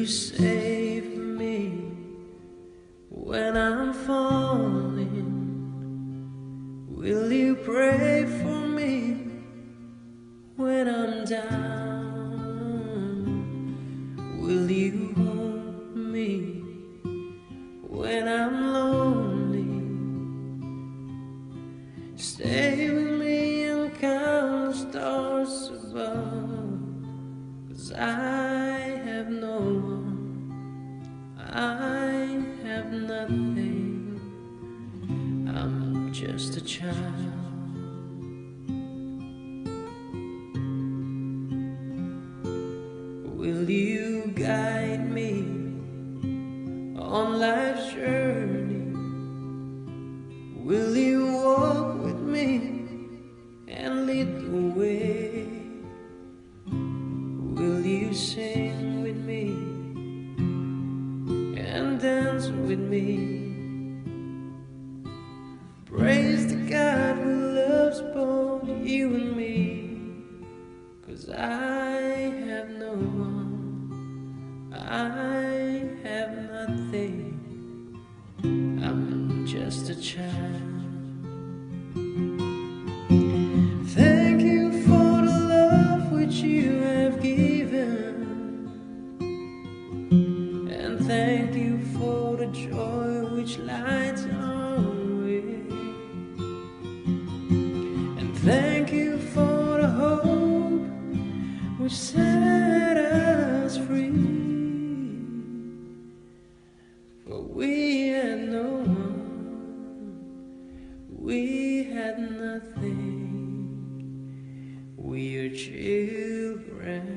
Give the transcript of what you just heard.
you save me when I'm falling? Will you pray for me when I'm down? Will you hold me when I'm lonely? Stay with me and count the stars above, 'cause I have no one, I have nothing, I'm just a child. Will you guide me on life's journey? Will you walk with me and lead the way? Will you sing with me and dance with me? Praise the God who loves both you and me, 'cause I have no one, I have nothing, I'm just a child. Thank you for the love which you have given, and thank you for the joy which lights our way, and thank you for the hope which set us free. For we had no one, we had nothing, we are children.